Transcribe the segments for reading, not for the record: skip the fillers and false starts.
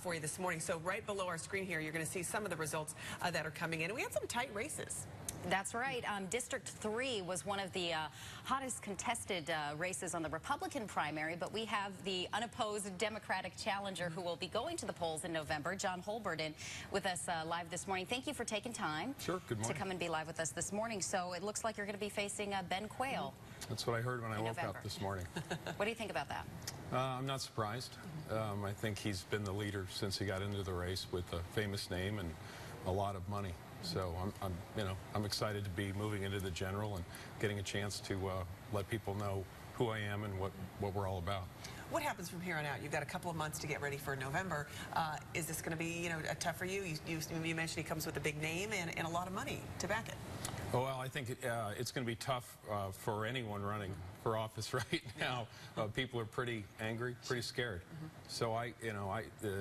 For you this morning. So right below our screen here, you're going to see some of the results that are coming in. And we had some tight races. That's right. District 3 was one of the hottest contested races on the Republican primary, but we have the unopposed Democratic challenger who will be going to the polls in November, John Hulburd, in with us live this morning. Thank you for taking time. Sure, good morning. To come and be live with us this morning. So it looks like you're going to be facing Ben Quayle. That's what I heard when I woke up this morning. What do you think about that? I'm not surprised. I think he's been the leader since he got into the race with a famous name and a lot of money. So I'm excited to be moving into the general and getting a chance to let people know who I am and what we're all about. What happens from here on out? You've got a couple of months to get ready for November. Is this going to be tough for you? You mentioned he comes with a big name and a lot of money to back it. Well, I think it's going to be tough for anyone running for office right now. People are pretty angry, pretty scared. So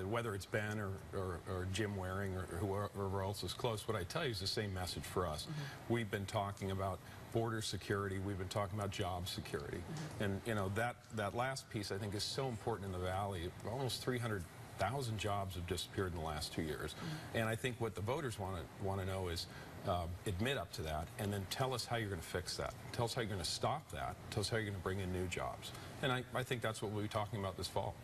whether it's Ben or Jim Waring or whoever else is close, what I tell you is the same message for us. We've been talking about border security. We've been talking about job security. And that last piece I think is so important in the Valley. Almost 300,000 jobs have disappeared in the last 2 years. And I think what the voters want to know is admit up to that and then tell us how you're going to fix that. Tell us how you're going to stop that. Tell us how you're going to bring in new jobs. And I think that's what we'll be talking about this fall.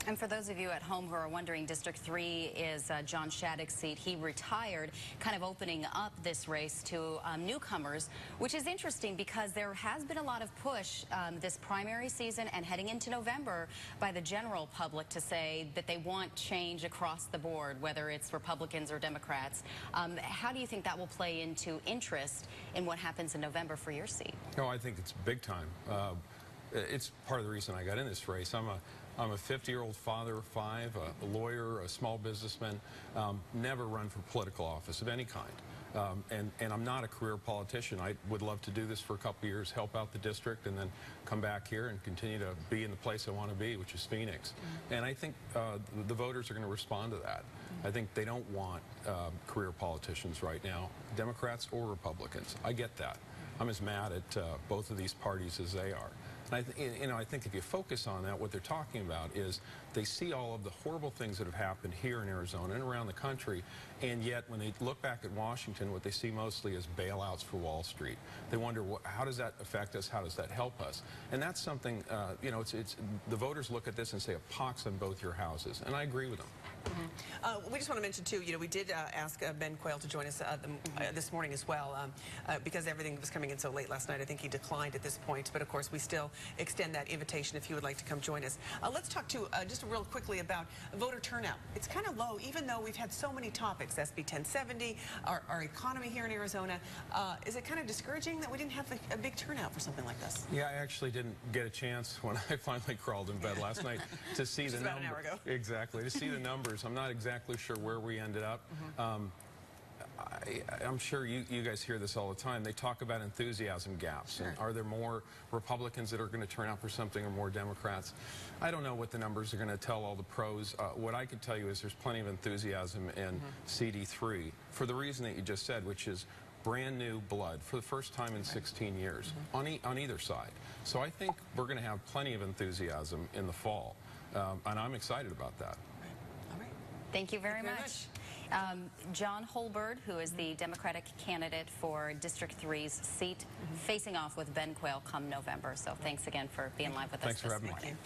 And for those of you at home who are wondering, District 3 is John Shattuck's seat. He retired, kind of opening up this race to newcomers, which is interesting because there has been a lot of push this primary season and heading into November by the general public to say that they want change across the board, whether it's Republicans or Democrats. How do you think that will play into interest in what happens in November for your seat? Oh, I think it's big time. It's part of the reason I got in this race. I'm a 50-year-old father of 5, a lawyer, a small businessman, never run for political office of any kind. And I'm not a career politician. I would love to do this for a couple of years, help out the district, and then come back here and continue to be in the place I want to be, which is Phoenix. And I think the voters are going to respond to that. I think they don't want career politicians right now, Democrats or Republicans. I get that. I'm as mad at both of these parties as they are. And I think if you focus on that, what they're talking about is they see all of the horrible things that have happened here in Arizona and around the country, and yet when they look back at Washington, what they see mostly is bailouts for Wall Street. They wonder, how does that affect us? How does that help us? And that's something, the voters look at this and say, a pox on both your houses, and I agree with them. We just want to mention, too, we did ask Ben Quayle to join us this morning as well, because everything was coming in so late last night. I think he declined at this point, but of course we still extend that invitation if you would like to come join us. Let's talk just real quickly about voter turnout. It's kind of low, even though we've had so many topics, SB 1070, our economy here in Arizona. Is it kind of discouraging that we didn't have a big turnout for something like this? Yeah, I actually didn't get a chance when I finally crawled in bed last night to see the numbers. About an hour ago. Exactly, to see the numbers. I'm not exactly sure where we ended up. I'm sure you guys hear this all the time. They talk about enthusiasm gaps. Sure. And are there more Republicans that are going to turn out for something or more Democrats? I don't know what the numbers are going to tell all the pros. What I can tell you is there's plenty of enthusiasm in CD3 for the reason that you just said, which is brand new blood for the first time in 16 years on either side. So I think we're going to have plenty of enthusiasm in the fall, and I'm excited about that. All right. Thank you very much. John Hulburd, who is the Democratic candidate for District 3's seat, facing off with Ben Quayle come November. So thanks again for being live with us this morning.